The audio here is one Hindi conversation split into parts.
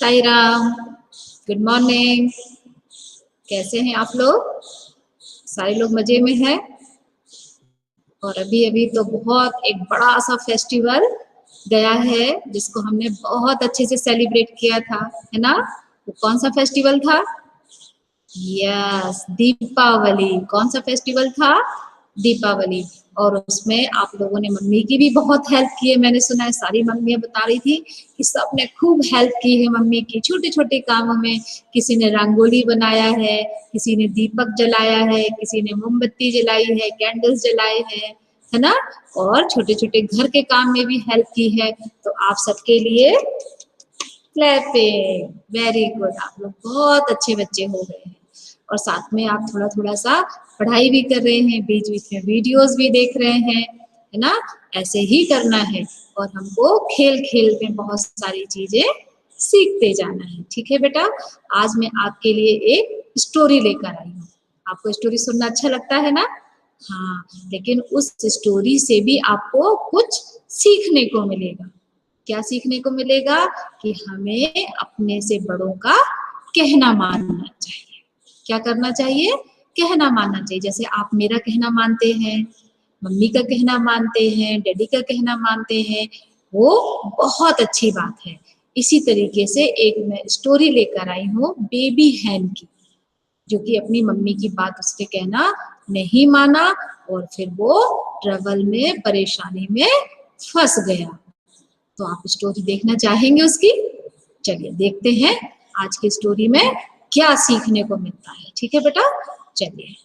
Sai Ram, good morning. कैसे हैं आप लोग? सारे लोग मजे में हैं। और अभी अभी तो बहुत एक बड़ा सा फेस्टिवल गया है जिसको हमने बहुत अच्छे से सेलिब्रेट किया था, है ना? वो कौन सा फेस्टिवल था? यस, दीपावली। कौन सा फेस्टिवल था? दीपावली। और उसमें आप लोगों ने मम्मी की भी बहुत हेल्प की है, मैंने सुना है। सारी मम्मियाँ बता रही थी कि सबने खूब हेल्प की है मम्मी की छोटे छोटे कामों में। किसी ने रंगोली बनाया है, किसी ने दीपक जलाया है, किसी ने मोमबत्ती जलाई है, कैंडल्स जलाए हैं, है ना? और छोटे छोटे घर के काम में भी हेल्प की है। तो आप सबके लिए क्लैपिंग। वेरी गुड, आप लोग बहुत अच्छे बच्चे हो गए हैं। और साथ में आप थोड़ा थोड़ा सा पढ़ाई भी कर रहे हैं, बीच बीच में वीडियोस भी देख रहे हैं, है ना? ऐसे ही करना है। और हमको खेल खेल में बहुत सारी चीजें सीखते जाना है। ठीक है बेटा? आज मैं आपके लिए एक स्टोरी लेकर आई हूँ। आपको स्टोरी सुनना अच्छा लगता है ना? हाँ, लेकिन उस स्टोरी से भी आपको कुछ सीखने को मिलेगा। क्या सीखने को मिलेगा? कि हमें अपने से बड़ों का कहना मानना चाहिए। क्या करना चाहिए? कहना मानना चाहिए। जैसे आप मेरा कहना मानते हैं, मम्मी का कहना मानते हैं, डैडी का कहना मानते हैं, वो बहुत अच्छी बात है। इसी तरीके से एक मैं स्टोरी लेकर आई हूँ बेबी हैन की, जो कि अपनी मम्मी की बात उसके कहना नहीं माना और फिर वो ट्रबल में, परेशानी में फंस गया। तो आप स्टोरी देखना चाहेंगे उसकी? चलिए देखते हैं आज की स्टोरी में क्या सीखने को मिलता है। ठीक है बेटा? चलिए।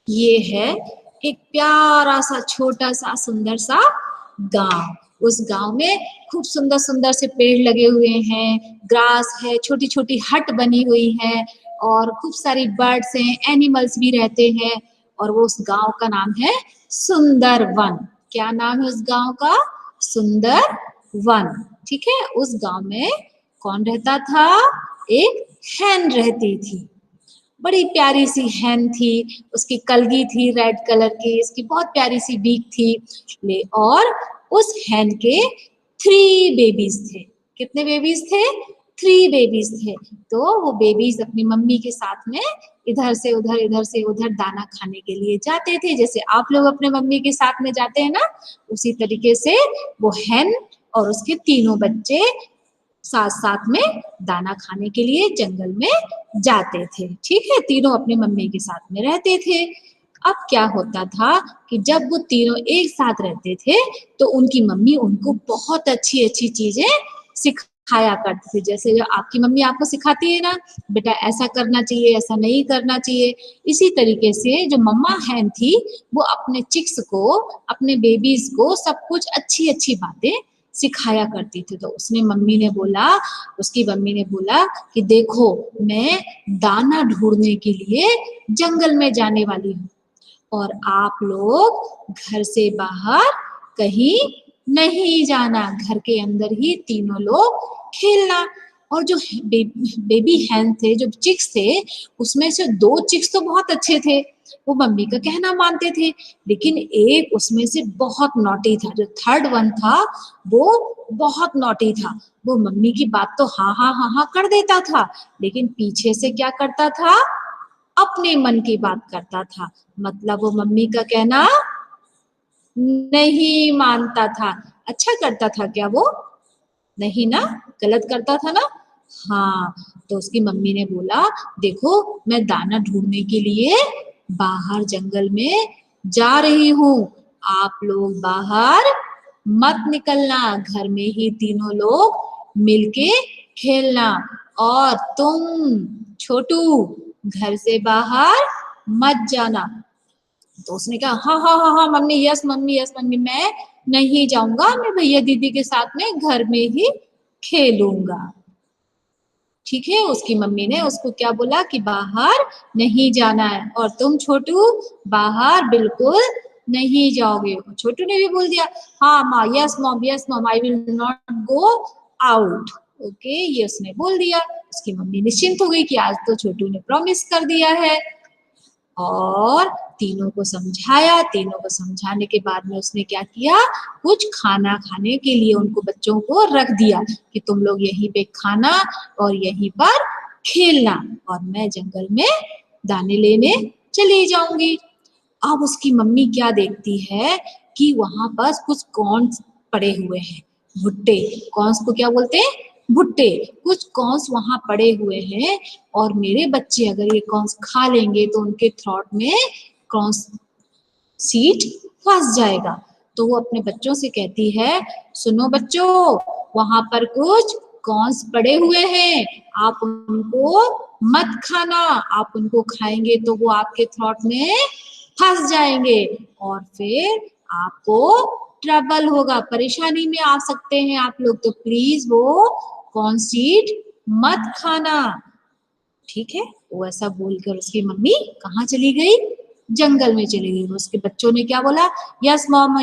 ये है एक प्यारा सा छोटा सा सुंदर सा गांव। उस गांव में खूब सुंदर सुंदर से पेड़ लगे हुए हैं, ग्रास है, छोटी छोटी हट बनी हुई है और खूब सारी बर्ड्स हैं, एनिमल्स भी रहते हैं। और वो उस गांव का नाम है सुंदर वन। क्या नाम है उस गांव का? सुंदर वन। ठीक है? उस गांव में कौन रहता था? एक हैन रहती थी। बड़ी प्यारी सी हैन थी। उसकी कलगी थी रेड कलर की, इसकी बहुत प्यारी सी बीक थी। और उस हैन के 3 बेबीज थे। कितने बेबीज थे? 3 बेबीज थे। तो वो बेबीज अपनी मम्मी के साथ में इधर से उधर दाना खाने के लिए जाते थे, जैसे आप लोग अपने मम्मी के साथ में जाते हैं ना, उसी तरीके से वो हैन और उसके तीनों बच्चे साथ साथ में दाना खाने के लिए जंगल में जाते थे। ठीक है? तीनों अपने मम्मी के साथ में रहते थे। अब क्या होता था कि जब वो तीनों एक साथ रहते थे तो उनकी मम्मी उनको बहुत अच्छी अच्छी चीजें सिखाया करती थी। जैसे जो आपकी मम्मी आपको सिखाती है ना, बेटा ऐसा करना चाहिए, ऐसा नहीं करना चाहिए। इसी तरीके से जो मम्मा हैन थी वो अपने चिक्स को, अपने बेबीज को सब कुछ अच्छी अच्छी बातें सिखाया करती थी। तो उसकी मम्मी ने बोला कि देखो, मैं दाना ढूंढने के लिए जंगल में जाने वाली हूँ और आप लोग घर से बाहर कहीं नहीं जाना, घर के अंदर ही तीनों लोग खेलना। और जो बेबी हैन थे, जो चिक्स थे, उसमें से 2 चिक्स तो बहुत अच्छे थे, वो मम्मी का कहना मानते थे। लेकिन एक उसमें से बहुत नॉटी था, जो थर्ड वन था वो बहुत नॉटी था। वो मम्मी की बात तो हाँ हाँ हाँ हाँ कर देता था, लेकिन पीछे से क्या करता था? अपने मन की बात करता था। मतलब वो मम्मी का कहना नहीं मानता था। अच्छा करता था क्या वो? नहीं ना? गलत करता था ना? हाँ। तो उसकी मम्मी ने बोला, देखो, मैं दाना ढूंढने के लिए बाहर जंगल में जा रही हूँ, आप लोग बाहर मत निकलना, घर में ही तीनों लोग मिलके खेलना। और तुम छोटू, घर से बाहर मत जाना। तो उसने कहा हाँ हाँ हाँ हाँ mummy, yes mummy, yes mummy, मैं नहीं जाऊंगा, मैं भैया दीदी के साथ में घर में ही खेलूंगा। ठीक है, उसकी मम्मी ने उसको क्या बोला कि बाहर नहीं जाना है और तुम छोटू बाहर बिल्कुल नहीं जाओगे। छोटू ने भी बोल दिया हाँ माँ, yes mom I will not go out. Okay, ये उसने बोल दिया। उसकी मम्मी निश्चिंत हो गई कि आज तो छोटू ने प्रॉमिस कर दिया है। और तीनों को समझाया। तीनों को समझाने के बाद में उसने क्या किया, कुछ खाना खाने के लिए उनको बच्चों को रख दिया कि तुम लोग यहीं पे खाना और यहीं पर खेलना और मैं जंगल में दाने लेने चली जाऊंगी। अब उसकी मम्मी क्या देखती है कि वहां पर कुछ कॉर्न्स पड़े हुए हैं, भुट्टे। कॉर्न्स को क्या बोलते हैं, भुट्टे। कुछ कॉर्न्स वहां पड़े हुए हैं और मेरे बच्चे अगर ये कॉर्न्स खा लेंगे तो उनके थ्रोट में कॉर्न्स सीड फंस जाएगा। तो वो अपने बच्चों से कहती है सुनो बच्चों, वहां पर कुछ कॉर्न्स पड़े हुए हैं, आप उनको मत खाना। आप उनको खाएंगे तो वो आपके थ्रोट में फंस जाएंगे और फिर आपको ट्रबल होगा, परेशानी में आ सकते हैं आप लोग। तो प्लीज वो कॉर्न सीड मत खाना। ठीक है, वो ऐसा बोलकर उसकी मम्मी कहाँ चली गई, जंगल में चली गई। उसके बच्चों ने क्या बोला, yes mom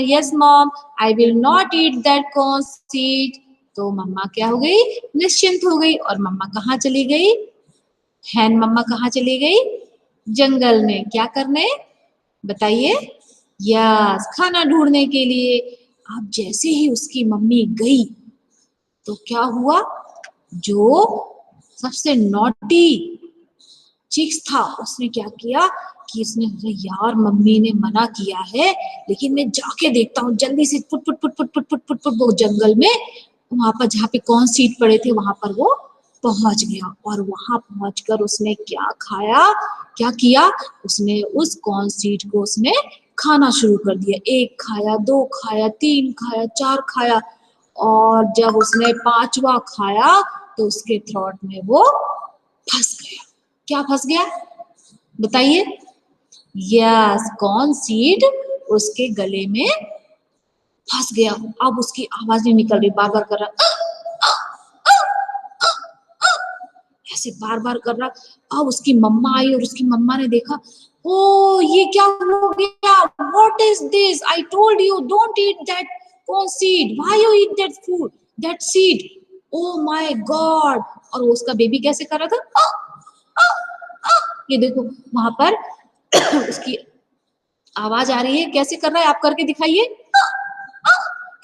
I will not eat that corn seed. तो मम्मा क्या हो गई, निश्चिंत हो गई। और मम्मा कहाँ चली गई, हैन मम्मा कहाँ चली गई, जंगल में। क्या करने बताइए, यस, खाना ढूंढने के लिए। अब जैसे ही उसकी मम्मी गई तो क्या हुआ, जो सबसे नॉटी चिक्स था उसने क्या किया कि इसने यार मम्मी ने मना किया है लेकिन मैं जाके देखता हूँ, जल्दी से foot foot foot foot foot foot foot foot वो जंगल में वहां पर जहाँ पे कौन सीट पड़े थे वहां पर वो पहुंच गया। और वहां पहुंचकर उसने क्या खाया, क्या किया, उसने उस कौन सीट को उसने खाना शुरू कर दिया। एक खाया, दो खाया, तीन खाया, चार खाया और जब उसने पांचवा खाया तो उसके थ्रोट में वो फंस गया। क्या फंस गया बताइए, यस, कौन सीड उसके गले में फंस गया। अब उसकी आवाज नहीं निकल रही, बार बार कर रहा, ऐसे बार बार कर रहा। अब उसकी मम्मा आई और उसकी मम्मा ने देखा, ओ ये क्या हो गया, what is this, I told you don't eat that corn seed, why you eat that food, that seed, oh my God. और उसका बेबी कैसे कर रहा था, ये देखो वहां पर उसकी आवाज आ रही है, कैसे कर रहा है आप करके दिखाइए,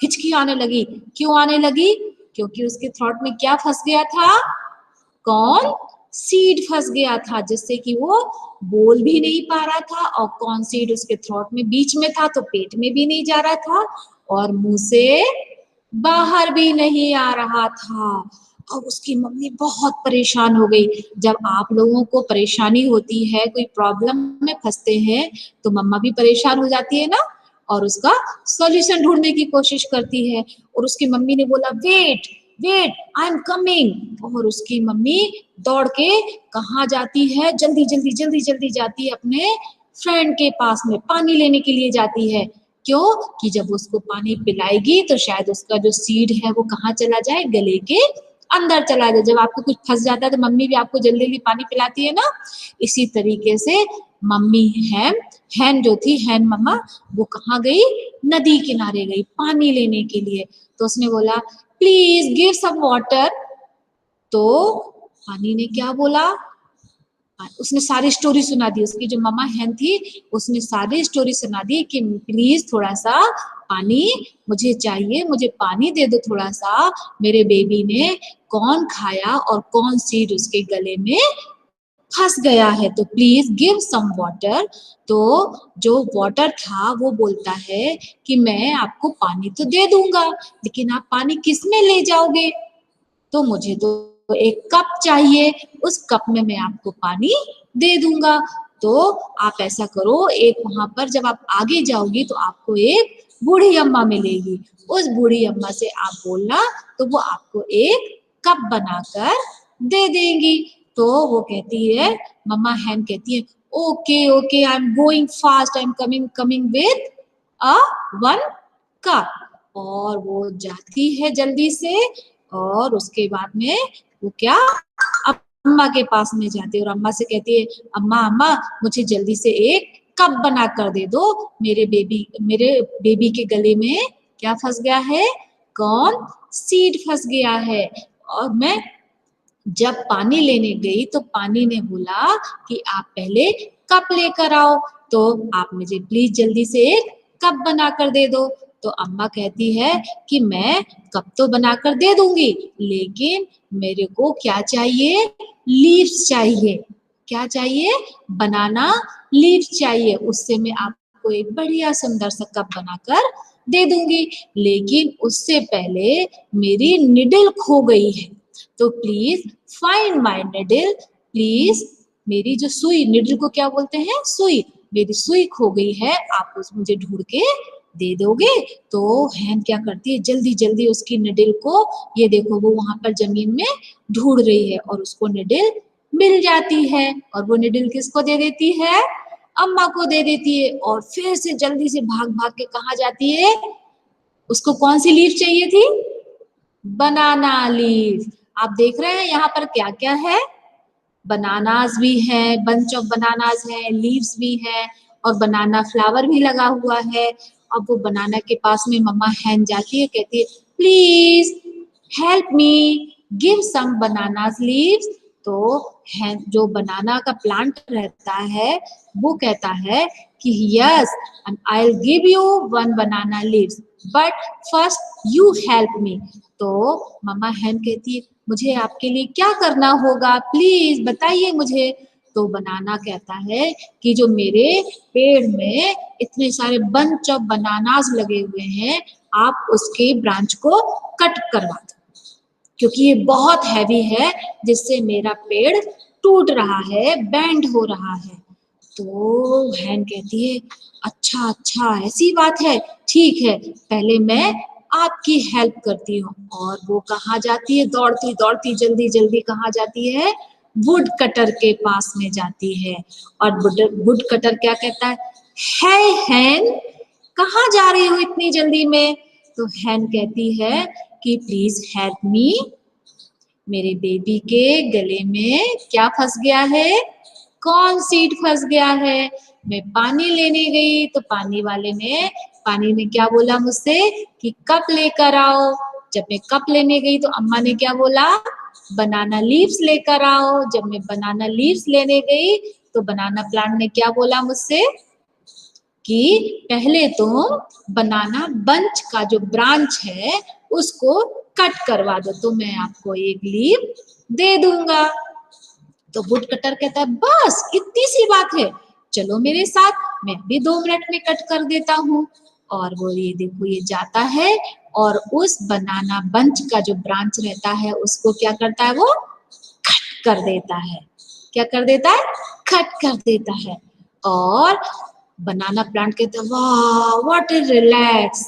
हिचकी आने लगी। क्यों आने लगी, क्योंकि उसके थ्रोट में क्या फंस गया था, कौन सीड फंस गया था, जिससे कि वो बोल भी नहीं पा रहा था और कौन सीड उसके थ्रोट में बीच में था तो पेट में भी नहीं जा रहा था और मुंह से बाहर भी नहीं आ रहा था। अब उसकी मम्मी बहुत परेशान हो गई। जब आप लोगों को परेशानी होती है, कोई प्रॉब्लम में फंसते हैं तो मम्मा भी परेशान हो जाती है ना और उसका सॉल्यूशन ढूंढने की कोशिश करती है। और उसकी मम्मी ने बोला wait wait I am coming. और उसकी मम्मी दौड़ के कहाँ जाती है, जल्दी जल्दी जल्दी जल्दी जाती है अपने फ्रेंड के पास में, पानी लेने के लिए जाती है। क्यों, कि जब उसको पानी पिलाएगी तो शायद उसका जो सीड है वो कहाँ चला जाए, गले के अंदर चला जाए। जब आपको कुछ फंस जाता है तो मम्मी भी आपको जल्दी जल्दी पानी पिलाती है ना, इसी तरीके से मम्मी हैन जो थी, हैन मम्मा, वो कहाँ गई, नदी किनारे गई पानी लेने के लिए। तो उसने बोला प्लीज गिव सम वाटर। तो पानी ने क्या बोला, उसने सारी स्टोरी सुना दी। उसकी जो मम्मा हैन थी उसने सारी स्टोरी सुना दी कि प्लीज थोड़ा सा पानी मुझे चाहिए, मुझे पानी दे दो थोड़ा सा, मेरे बेबी ने कौन खाया और कौन सीड उसके गले में फंस गया है, तो प्लीज गिव सम वाटर। तो जो वाटर था वो बोलता है कि मैं आपको पानी तो दे दूंगा लेकिन आप पानी किस में ले जाओगे, तो मुझे तो एक कप चाहिए, उस कप में मैं आपको पानी दे दूंगा। तो आप ऐसा करो, एक वहां पर जब आप आगे जाओगी तो आपको एक बूढ़ी अम्मा मिलेगी, उस बूढ़ी अम्मा से आप बोलना तो वो आपको एक कप बनाकर दे देंगी। तो वो कहती है, मम्मा हैन कहती है okay okay I am going fast, I am coming coming with a one cup. और वो जाती है जल्दी से और उसके बाद में वो क्या, अम्मा के पास में जाती है और अम्मा से कहती है, अम्मा अम्मा मुझे जल्दी से एक कप बना कर दे दो, मेरे बेबी के गले में क्या फंस गया है, कौन सीड फंस गया है। और मैं जब पानी लेने गई तो पानी ने बोला कि आप पहले कप लेकर आओ, तो आप मुझे प्लीज जल्दी से एक कप बना कर दे दो। तो अम्मा कहती है कि मैं कप तो बनाकर दे दूंगी, लेकिन मेरे को क्या चाहिए, लीव्स चाहिए। क्या चाहिए, बनाना लीव्स चाहिए, उससे मैं आपको एक बढ़िया सुंदर सा कप बनाकर दे दूंगी, लेकिन उससे पहले मेरी निडल खो गई है, तो please find my needle, please मेरी जो सुई, निडल को क्या बोलते हैं, सुई, मेरी सुई खो गई है, आप उस मुझे ढूंढ के दे दोगे। तो हैन क्या करती है, जल्दी जल्दी उसकी निडल को, ये देखो वो वहां पर जमीन में ढूंढ रही है और उसको निडल मिल जाती है, और वो निडल किसको दे देती है, अम्मा को दे देती है, और फिर से जल्दी से भाग भाग के कहा जाती है, उसको कौन सी लीफ चाहिए थी, बनाना लीफ। आप देख रहे हैं यहाँ पर क्या क्या है, बनानास भी है, बंच ऑफ बनानास है, लीव्स भी है, और बनाना फ्लावर भी लगा हुआ है। अब वो बनाना के पास में मम्मा हैन जाती है, कहती है please help me, give some bananas leaves. तो है जो बनाना का प्लांट रहता है वो कहता है कि yes I will give you one banana leaves, but first you help me. तो मम्मा हैन कहती है मुझे आपके लिए क्या करना होगा, प्लीज बताइए मुझे। तो बनाना कहता है कि जो मेरे पेड़ में इतने सारे बंच ऑफ बनानास लगे हुए हैं, आप उसके ब्रांच को कट करवा दो, क्योंकि ये बहुत हैवी है, जिससे मेरा पेड़ टूट रहा है, बेंड हो रहा है। तो हैन कहती है अच्छा अच्छा ऐसी बात है, ठीक है पहले मैं आपकी हेल्प करती हूँ। और वो कहाँ जाती है, दौड़ती दौड़ती जल्दी जल्दी कहाँ जाती है, वुड कटर के पास में जाती है। और वुड कटर क्या कहता है हैन कहाँ जा रही हो इतनी जल्दी में। तो हैन कहती है कि प्लीज हेल्प मी, मेरे बेबी के गले में क्या फंस गया है, कौन सीड फंस गया है। मैं पानी लेने गई तो पानी ने क्या बोला मुझसे कि कप लेकर आओ। जब मैं कप लेने गई तो अम्मा ने क्या बोला, बनाना लीव्स लेकर आओ। जब मैं बनाना लीव्स लेने गई तो बनाना प्लांट ने क्या बोला मुझसे कि पहले तो बनाना बंच का जो ब्रांच है उसको कट करवा दो, तो मैं आपको एक लीव दे दूंगा। तो वुड कटर कहता है बस इतनी सी बात है, चलो मेरे साथ, मैं भी 2 मिनट में कट कर देता हूँ। और वो ये देखो ये जाता है और उस बनाना बंच का जो ब्रांच रहता है उसको क्या करता है, वो कट कर देता है। क्या कर देता है, कट कर देता है। और बनाना प्लांट कहता है वाह व्हाट इज रिलैक्स,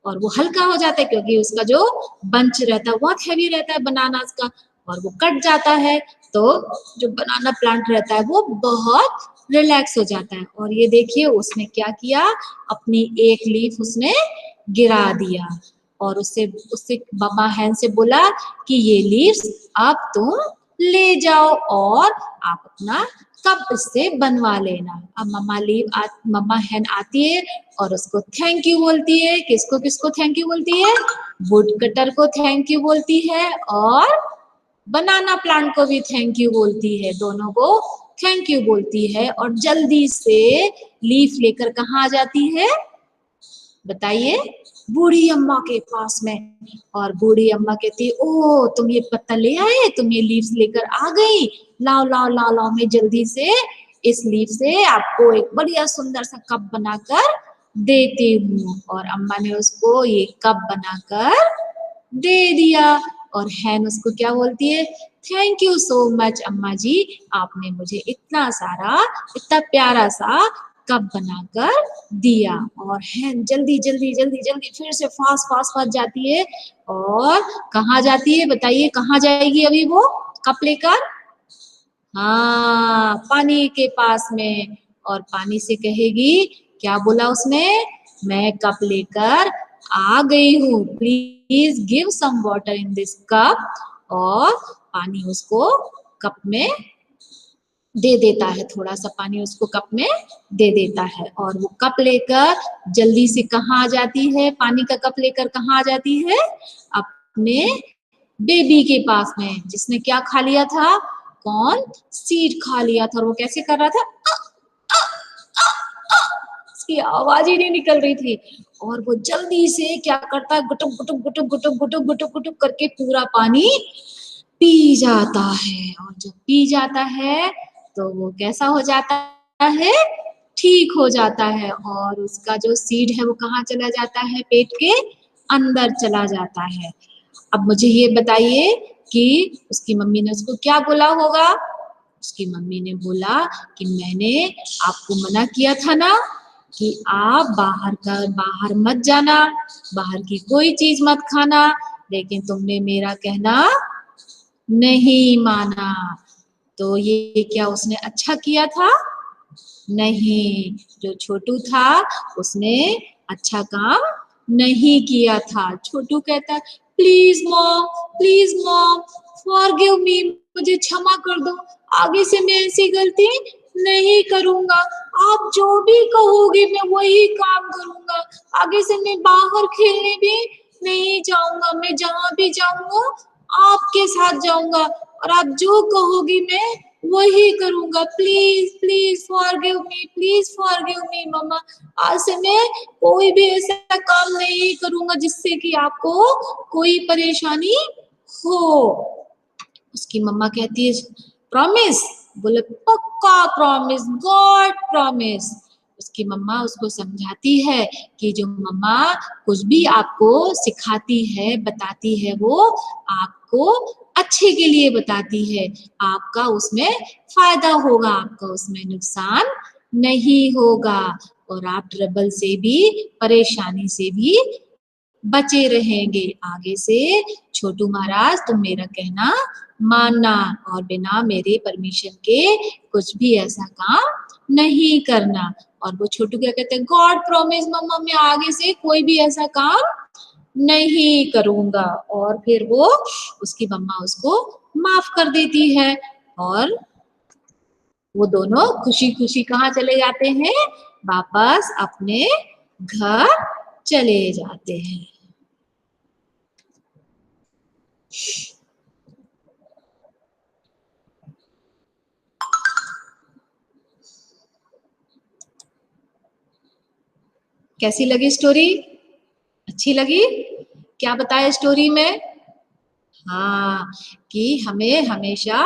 और वो हल्का हो जाता है क्योंकि उसका जो बंच रहता है बहुत हैवी रहता है बनानास का, और वो कट जाता है। तो जो बनाना प्लांट रहता है वो बहुत रिलैक्स हो जाता है। और ये देखिए उसने क्या किया, अपनी एक लीफ उसने गिरा दिया, और उससे उससे मम्मा हैन से बोला कि ये लीव्स आप तुम ले जाओ और आप अपना कप इससे बनवा लेना। अब मम्मा हैन आती है और उसको थैंक यू बोलती है, किसको किसको थैंक यू बोलती है, वुड कटर को थैंक यू बोलती है और बनाना प्लांट को भी थैंक यू बोलती है, दोनों को थैंक यू बोलती है। और जल्दी से लीफ लेकर कहाँ आ जाती है, बताइए, बूढ़ी अम्मा के पास में। और बूढ़ी अम्मा कहती है ओ तुम ये पत्ता ले आए, तुम ये लीव्स लेकर आ गई, लाओ लाओ लाओ लाओ, मैं जल्दी से इस लीफ से आपको एक बढ़िया सुंदर सा कप बनाकर देती हूँ। और अम्मा ने उसको ये कप बनाकर दे दिया। और हैन उसको क्या बोलती है, थैंक यू सो मच अम्मा जी, आपने मुझे इतना सारा इतना प्यारा सा कप बनाकर दिया। और हैन जल्दी जल्दी जल्दी जल्दी फिर से फास्ट फास्ट फास्ट जाती है, और कहाँ जाती है बताइए, कहाँ जाएगी अभी वो कप लेकर, हाँ पानी के पास में। और पानी से कहेगी, क्या बोला उसने, मैं कप लेकर आ गई हूँ, please give some water in this cup. और पानी उसको कप में दे देता है, थोड़ा सा पानी उसको कप में दे देता है और वो कप लेकर जल्दी से कहाँ आ जाती है, पानी का कप लेकर कहाँ आ जाती है, अपने बेबी के पास में, जिसने क्या खा लिया था, कौन, सीड खा लिया था। और वो कैसे कर रहा था, उसकी आवाज ही नहीं निकल रही थी और वो जल्दी से क्या करता है, गुटुक गुटुक गुटुक गुटुक गुटुक गुटुक गुटुक करके पूरा पानी पी जाता है। और जब पी जाता है तो वो कैसा हो जाता है, ठीक हो जाता है और उसका जो सीड है वो कहाँ चला जाता है, पेट के अंदर चला जाता है। अब मुझे ये बताइए कि उसकी मम्मी ने उसको क्या बोला होगा। उसकी मम्मी ने बोला कि मैंने आपको मना किया था ना कि आप बाहर मत जाना, बाहर की कोई चीज मत खाना, लेकिन तुमने मेरा कहना नहीं माना। तो ये क्या उसने अच्छा किया था? नहीं, जो छोटू था उसने अच्छा काम नहीं किया था। छोटू कहता है प्लीज मॉम फॉरगिव मी, मुझे क्षमा कर दो, आगे से मैं ऐसी गलती नहीं करूंगा, आप जो भी कहोगे मैं वही काम करूंगा, आगे से मैं बाहर खेलने भी नहीं जाऊंगा, मैं जहां भी जाऊंगा आपके साथ जाऊंगा और आप जो कहोगी मैं वही करूंगा, प्लीज फॉरगिव मी मम्मा, आज से मैं कोई भी ऐसा काम नहीं करूंगा जिससे कि आपको कोई परेशानी हो। उसकी मम्मा कहती है प्रॉमिस, बोले पक्का प्रॉमिस, गॉड प्रॉमिस। उसकी मम्मा उसको समझाती है कि जो मम्मा कुछ भी आपको सिखाती है, बताती है, वो आपको अच्छे के लिए बताती है, आपका उसमें फायदा होगा, आपका उसमें नुकसान नहीं होगा और आप ट्रबल से भी, परेशानी से भी बचे रहेंगे। आगे से छोटू महाराज तुम मेरा कहना मानना और बिना मेरे परमिशन के कुछ भी ऐसा काम नहीं करना। और वो छोटू क्या कहते हैं, गॉड प्रॉमिस मम्मा, मैं आगे से कोई भी ऐसा काम नहीं करूंगा। और फिर वो उसकी मम्मा उसको माफ कर देती है और वो दोनों खुशी खुशी कहाँ चले जाते हैं, वापस अपने घर चले जाते हैं। कैसी लगी स्टोरी? अच्छी लगी? क्या बताया स्टोरी में? हाँ, कि हमें हमेशा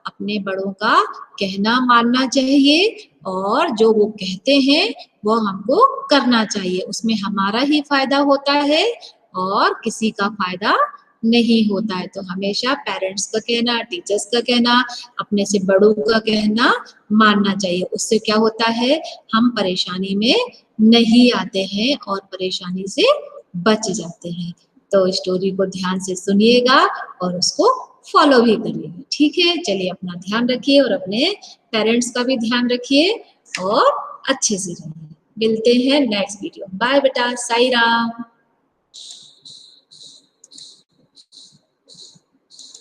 अपने बड़ों का कहना मानना चाहिए और जो वो कहते हैं वो हमको करना चाहिए, उसमें हमारा ही फायदा होता है और किसी का फायदा नहीं होता है। तो हमेशा पेरेंट्स का कहना, टीचर्स का कहना, अपने से बड़ों का कहना मानना चाहिए। उससे क्या होता है, हम परेशानी में नहीं आते हैं और परेशानी से बच जाते हैं। तो स्टोरी को ध्यान से सुनिएगा और उसको फॉलो भी करिएगा। ठीक है, चलिए अपना ध्यान रखिए और अपने पेरेंट्स का भी ध्यान रखिए और अच्छे से रहिए। मिलते हैं नेक्स्ट वीडियो। बाय बेटा, साई राम।